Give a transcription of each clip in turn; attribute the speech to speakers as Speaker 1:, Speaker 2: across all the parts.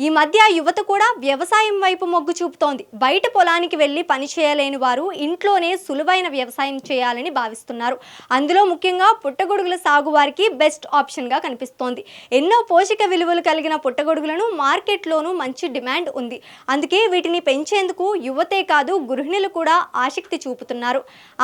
Speaker 1: ఈ మధ్య యువత కూడా వ్యవసాయం వైపు మొగ్గు చూపుతోంది. బయట పొలానికి వెళ్ళి పని చేయలేని వారు ఇంట్లోనే సులువైన వ్యవసాయం చేయాలని భావిస్తున్నారు. అందులో ముఖ్యంగా పుట్టగొడుగుల సాగు వారికి బెస్ట్ ఆప్షన్గా కనిపిస్తోంది. ఎన్నో పోషక విలువలు కలిగిన పుట్టగొడుగులను మార్కెట్లోనూ మంచి డిమాండ్ ఉంది. అందుకే వీటిని పెంచేందుకు యువతే కాదు గృహిణులు కూడా ఆసక్తి చూపుతున్నారు.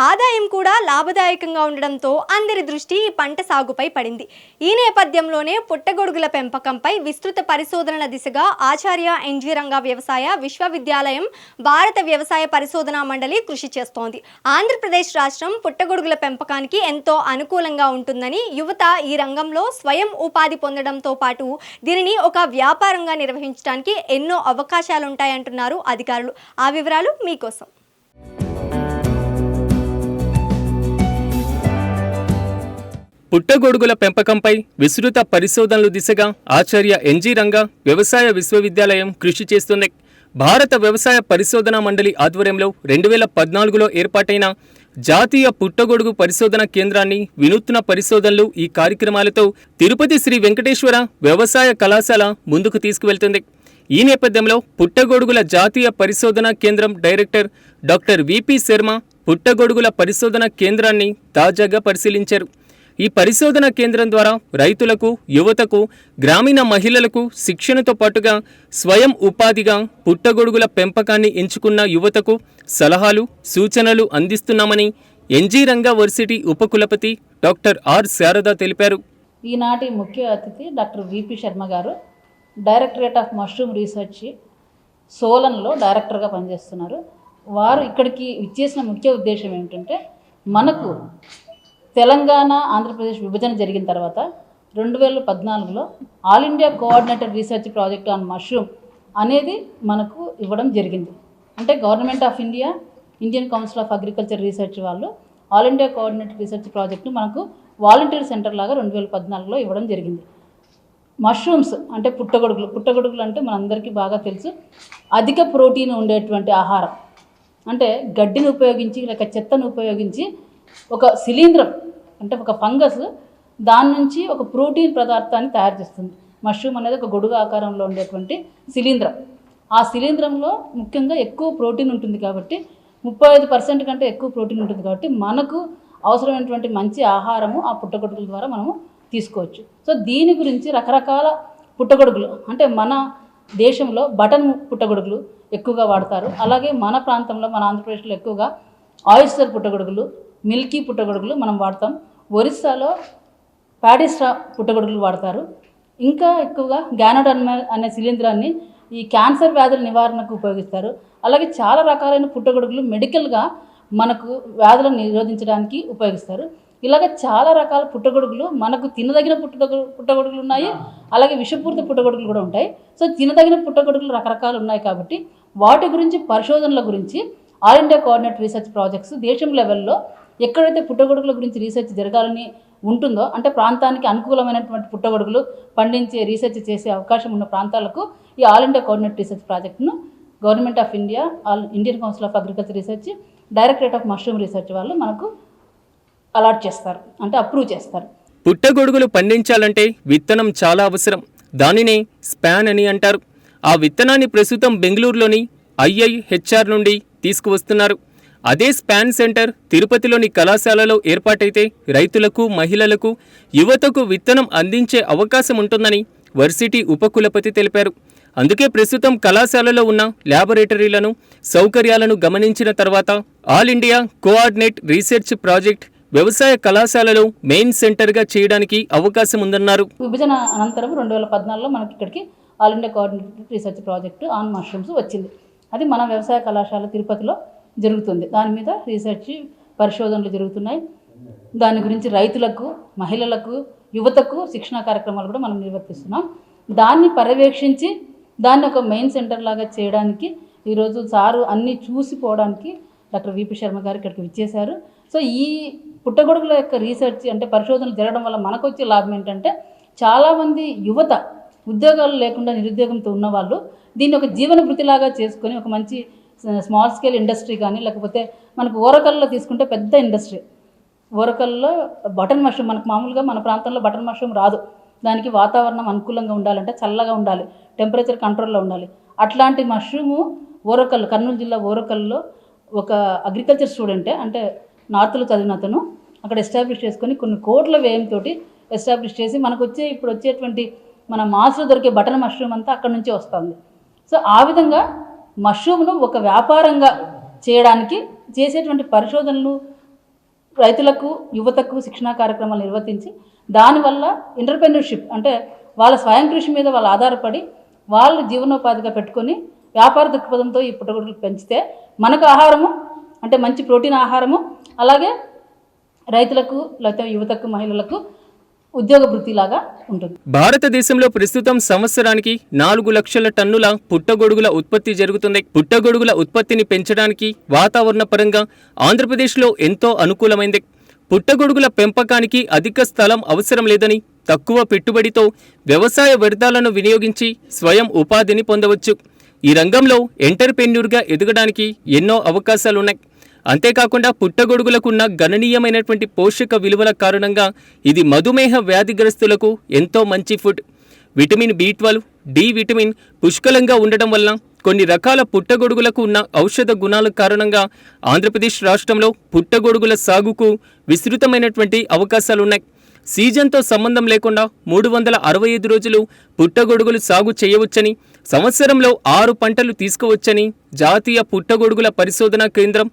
Speaker 1: ఆదాయం కూడా లాభదాయకంగా ఉండడంతో అందరి దృష్టి ఈ పంట సాగుపై పడింది. ఈ నేపథ్యంలోనే పుట్టగొడుగుల పెంపకంపై విస్తృత పరిశోధనల దిశగా ఆచార్య ఎన్జీ రంగా వ్యవసాయ విశ్వవిద్యాలయం, భారత వ్యవసాయ పరిశోధనా మండలి కృషి చేస్తోంది. ఆంధ్రప్రదేశ్ రాష్ట్రం పుట్టగొడుగుల పెంపకానికి ఎంతో అనుకూలంగా ఉంటుందని, యువత ఈ రంగంలో స్వయం ఉపాధి పొందడంతో పాటు దీనిని ఒక వ్యాపారంగా నిర్వహించడానికి ఎన్నో అవకాశాలుంటాయంటున్నారు అధికారులు. ఆ వివరాలు మీకోసం.
Speaker 2: పుట్టగొడుగుల పెంపకంపై విస్తృత పరిశోధనలు దిశగా ఆచార్య ఎన్జీ రంగా వ్యవసాయ విశ్వవిద్యాలయం కృషి చేస్తుంది. భారత వ్యవసాయ పరిశోధనా మండలి ఆధ్వర్యంలో 2014లో ఏర్పాటైన జాతీయ పుట్టగొడుగు పరిశోధన కేంద్రాన్ని వినూత్న పరిశోధనలు ఈ కార్యక్రమాలతో తిరుపతి శ్రీ వెంకటేశ్వర వ్యవసాయ కళాశాల ముందుకు తీసుకువెళ్తుంది. ఈ నేపథ్యంలో పుట్టగొడుగుల జాతీయ పరిశోధనా కేంద్రం డైరెక్టర్ డాక్టర్ విపి శర్మ పుట్టగొడుగుల పరిశోధన కేంద్రాన్ని తాజాగా పరిశీలించారు. ఈ పరిశోధన కేంద్రం ద్వారా రైతులకు, యువతకు, గ్రామీణ మహిళలకు శిక్షణతో పాటుగా స్వయం ఉపాధిగా పుట్టగొడుగుల పెంపకాన్ని ఎంచుకున్న యువతకు సలహాలు, సూచనలు అందిస్తున్నామని ఎన్జీ రంగా వర్సిటీ ఉపకులపతి డాక్టర్ ఆర్ శారద తెలిపారు.
Speaker 3: ఈనాటి ముఖ్య అతిథి డాక్టర్ విపి శర్మ గారు, డైరెక్టరేట్ ఆఫ్ మష్రూమ్ రీసెర్చ్ సోలన్లో డైరెక్టర్గా పనిచేస్తున్నారు. వారు ఇక్కడికి ఇచ్చేసిన ముఖ్య ఉద్దేశం ఏమిటంటే, మనకు తెలంగాణ, ఆంధ్రప్రదేశ్ విభజన జరిగిన తర్వాత 2014లో all India coordinated research project on mushroom అనేది మనకు ఇవ్వడం జరిగింది. అంటే government of India, Indian council of agriculture research వాళ్ళు ఆల్ ఇండియా కోఆర్డినేటెడ్ రీసెర్చ్ ప్రాజెక్ట్ను మనకు వాలంటీర్ సెంటర్ లాగా 2014లో ఇవ్వడం జరిగింది. మష్రూమ్స్ అంటే పుట్టగొడుగులు అంటే మనందరికీ బాగా తెలుసు, అధిక ప్రోటీన్ ఉండేటువంటి ఆహారం. అంటే గడ్డిని ఉపయోగించి లేక చెత్తను ఉపయోగించి ఒక శిలీంధ్రం అంటే ఒక ఫంగస్ దాని నుంచి ఒక ప్రోటీన్ పదార్థాన్ని తయారు చేస్తుంది. మష్రూమ్ అనేది ఒక గొడుగు ఆకారంలో ఉండేటువంటి శిలీంధ్రం. ఆ శిలీంధ్రంలో ముఖ్యంగా ఎక్కువ ప్రోటీన్ ఉంటుంది కాబట్టి 35% కంటే ఎక్కువ ప్రోటీన్ ఉంటుంది కాబట్టి మనకు అవసరమైనటువంటి మంచి ఆహారము ఆ పుట్టగొడుగుల ద్వారా మనము తీసుకోవచ్చు. సో దీని గురించి రకరకాల పుట్టగొడుగులు అంటే మన దేశంలో బటన్ పుట్టగొడుగులు ఎక్కువగా వాడతారు. అలాగే మన ప్రాంతంలో, మన ఆంధ్రప్రదేశ్లో ఎక్కువగా ఆయిస్టర్ పుట్టగొడుగులు, మిల్కీ పుట్టగొడుగులు మనం వాడతాం. ఒరిస్సాలో ప్యాడిస్ట్రా పుట్టగొడుగులు వాడతారు. ఇంకా ఎక్కువగా గ్యానోడర్మల్ అనే శిలీంధ్రాన్ని ఈ క్యాన్సర్ వ్యాధుల నివారణకు ఉపయోగిస్తారు. అలాగే చాలా రకాలైన పుట్టగొడుగులు మెడికల్గా మనకు వ్యాధులను నిరోధించడానికి ఉపయోగిస్తారు. ఇలాగ చాలా రకాల పుట్టగొడుగులు మనకు తినదగిన పుట్టగొడుగులు ఉన్నాయి, అలాగే విషపూరిత పుట్టగొడుగులు కూడా ఉంటాయి. సో తినదగిన పుట్టగొడుగులు రకరకాలు ఉన్నాయి కాబట్టి వాటి గురించి పరిశోధనల గురించి all India coordinate research projects దేశం లెవెల్లో ఎక్కడైతే పుట్టగొడుగుల గురించి రీసెర్చ్ జరగాలని ఉంటుందో, అంటే ప్రాంతానికి అనుకూలమైనటువంటి పుట్టగొడుగులు పండించే రీసెర్చ్ చేసే అవకాశం ఉన్న ప్రాంతాలకు ఈ ఆల్ ఇండియా కోఆర్డినేట్ రీసెర్చ్ ప్రాజెక్ట్ను government of India, Indian council of agriculture research, directorate of mushroom research వాళ్ళు మనకు అలాట్ చేస్తారు, అంటే అప్రూవ్ చేస్తారు.
Speaker 2: పుట్టగొడుగులు పండించాలంటే విత్తనం చాలా అవసరం. దానినే స్పాన్ అని అంటారు. ఆ విత్తనాన్ని ప్రస్తుతం బెంగళూరులోని IIHR నుండి తీసుకువస్తున్నారు. అదే స్పాన్ సెంటర్ తిరుపతిలోని కళాశాలలో ఏర్పాటైతే రైతులకు, మహిళలకు, యువతకు విత్తనం అందించే అవకాశం ఉంటుందని వర్సిటీ ఉపకులపతి తెలిపారు. అందుకే ప్రస్తుతం కళాశాలలో ఉన్న ల్యాబొరేటరీలను, సౌకర్యాలను గమనించిన తర్వాత all India coordinate research project వ్యవసాయ కళాశాలలో మెయిన్ సెంటర్గా చేయడానికి అవకాశం ఉందన్నారు.
Speaker 3: విభజన అనంతరం 2014లో మనకి ఇక్కడికి all India coordinate research project on mushrooms వచ్చింది. అది మన వ్యవసాయ కళాశాల తిరుపతిలో జరుగుతుంది. దాని మీద రీసెర్చ్ పరిశోధనలు జరుగుతున్నాయి. దాని గురించి రైతులకు, మహిళలకు, యువతకు శిక్షణా కార్యక్రమాలు కూడా మనం నిర్వర్తిస్తున్నాం. దాన్ని పర్యవేక్షించి దాన్ని ఒక మెయిన్ సెంటర్ లాగా చేయడానికి ఈరోజు సారు అన్నీ చూసిపోవడానికి డాక్టర్ విపి శర్మ గారు ఇక్కడికి విచ్చేశారు. సో ఈ పుట్టగొడుగుల యొక్క రీసెర్చ్ అంటే పరిశోధనలు జరగడం వల్ల మనకు వచ్చే లాభం ఏంటంటే, చాలామంది యువత ఉద్యోగాలు లేకుండా నిరుద్యోగంతో ఉన్నవాళ్ళు దీన్ని ఒక జీవన వృత్తిలాగా చేసుకొని ఒక మంచి స్మాల్ స్కేల్ ఇండస్ట్రీ కానీ, లేకపోతే మనకు ఓరకల్లో తీసుకుంటే పెద్ద ఇండస్ట్రీ. ఓరకల్లో బటన్ మష్రూమ్ మనకు మామూలుగా మన ప్రాంతంలో బటన్ మష్రూమ్ రాదు. దానికి వాతావరణం అనుకూలంగా ఉండాలంటే చల్లగా ఉండాలి, టెంపరేచర్ కంట్రోల్లో ఉండాలి. అట్లాంటి మష్రూము ఓరకల్, కర్నూలు జిల్లా ఓరకల్లో ఒక అగ్రికల్చర్ స్టూడెంటే, అంటే నార్త్లో చదివిన అతను అక్కడ ఎస్టాబ్లిష్ చేసుకొని కొన్ని కోట్ల వ్యయంతో ఎస్టాబ్లిష్ చేసి మనకు ఇప్పుడు వచ్చేటువంటి మన మాస్లో దొరికే బటన్ మష్రూమ్ అంతా అక్కడ నుంచే వస్తుంది. సో ఆ విధంగా మష్రూమ్ను ఒక వ్యాపారంగా చేయడానికి చేసేటువంటి పరిశోధనలు, రైతులకు యువతకు శిక్షణా కార్యక్రమాలు నిర్వర్తించి దానివల్ల ఎంటర్‌ప్రెన్యూర్‌షిప్ అంటే వాళ్ళ స్వయం కృషి మీద వాళ్ళు ఆధారపడి వాళ్ళు జీవనోపాధిగా పెట్టుకొని వ్యాపార దృక్పథంతో ఈ పుట్టగొడుగులు పెంచితే మనకు ఆహారము అంటే మంచి ప్రోటీన్ ఆహారము, అలాగే రైతులకు లేకపోతే యువతకు మహిళలకు ఉద్యోగ వృత్తిలాగా ఉంటుంది.
Speaker 2: భారతదేశంలో ప్రస్తుతం సంవత్సరానికి 4 లక్షల టన్నుల పుట్టగొడుగుల ఉత్పత్తి జరుగుతుంది. పుట్టగొడుగుల ఉత్పత్తిని పెంచడానికి వాతావరణ పరంగా ఆంధ్రప్రదేశ్లో ఎంతో అనుకూలమైంది. పుట్టగొడుగుల పెంపకానికి అధిక స్థలం అవసరం లేదని, తక్కువ పెట్టుబడితో వ్యవసాయ వ్యర్థాలను వినియోగించి స్వయం ఉపాధిని పొందవచ్చు. ఈ రంగంలో ఎంటర్‌ప్రెన్యూర్‌గా ఎదగడానికి ఎన్నో అవకాశాలున్నాయి. అంతేకాకుండా పుట్టగొడుగులకున్న గణనీయమైనటువంటి పోషక విలువల కారణంగా ఇది మధుమేహ వ్యాధిగ్రస్తులకు ఎంతో మంచి food. Vitamin B12, D vitamin పుష్కలంగా ఉండడం వల్ల కొన్ని రకాల పుట్టగొడుగులకు ఉన్న ఔషధ గుణాల కారణంగా ఆంధ్రప్రదేశ్ రాష్ట్రంలో పుట్టగొడుగుల సాగుకు విస్తృతమైనటువంటి అవకాశాలున్నాయి. సీజన్తో సంబంధం లేకుండా 365 రోజులు పుట్టగొడుగులు సాగు చేయవచ్చని, సంవత్సరంలో 6 పంటలు తీసుకోవచ్చని జాతీయ పుట్టగొడుగుల పరిశోధనా కేంద్రం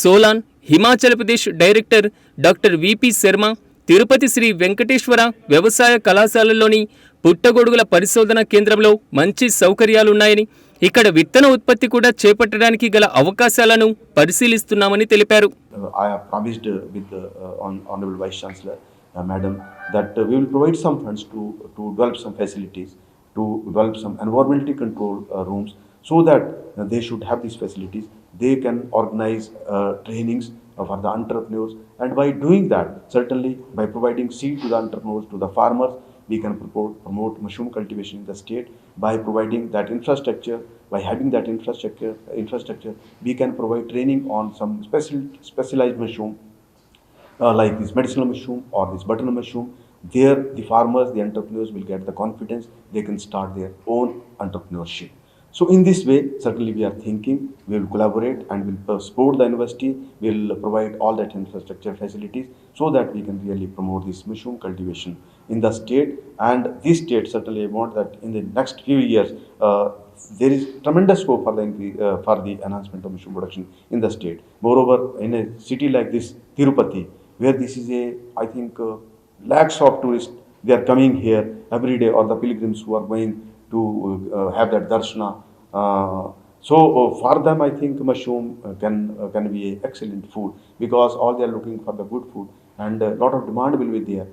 Speaker 2: Solan Himachal Pradesh director doctor VP Sharma, Tirupati Shri Venkateswara వ్యవసాయ కళాశాలలోని పుట్టగొడుగుల పరిశోధనా కేంద్రంలో మంచి సౌకర్యాలున్నాయని, ఇక్కడ విత్తన ఉత్పత్తి కూడా చేపట్టడానికి గల అవకాశాలను పరిశీలిస్తున్నామని తెలిపారు.
Speaker 4: I have promised with the Honorable Vice Chancellor, Madam, that we will provide some funds to develop some facilities, to develop some environmentally controlled rooms, so that they should have these facilities. They can organize trainings for the entrepreneurs, and by doing that, certainly by providing seed to the entrepreneurs, to the farmers, we can promote mushroom cultivation in the state. By providing that infrastructure, by having that infrastructure, we can provide training on some specialized mushroom, like this medicinal mushroom or this button mushroom. There the farmers, the entrepreneurs will get the confidence, they can start their own entrepreneurship. So in this way, certainly we are thinking, we will collaborate and will support the university, we will provide all that infrastructure facilities so that we can really promote this mushroom cultivation in the state. And this state, certainly I want that in the next few years, there is tremendous scope for the enhancement of mushroom production in the state. Moreover, in a city like this, Tirupati, where this is I think lakhs of tourists, they are coming here every day, or the pilgrims who are going to have that darshana. So for them, I think mushroom can be an excellent food, because all they are looking for the good food, and a lot of demand will be there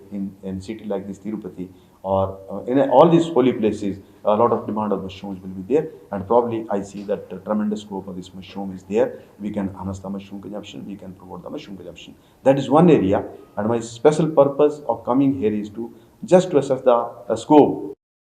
Speaker 4: in city like this Tirupati, or in all these holy places. A lot of demand of mushrooms will be there, and probably I see that tremendous scope of this mushroom is there. We can enhance the mushroom consumption, we can promote the mushroom consumption. That is one area, and my special purpose of coming here is to just to assess the scope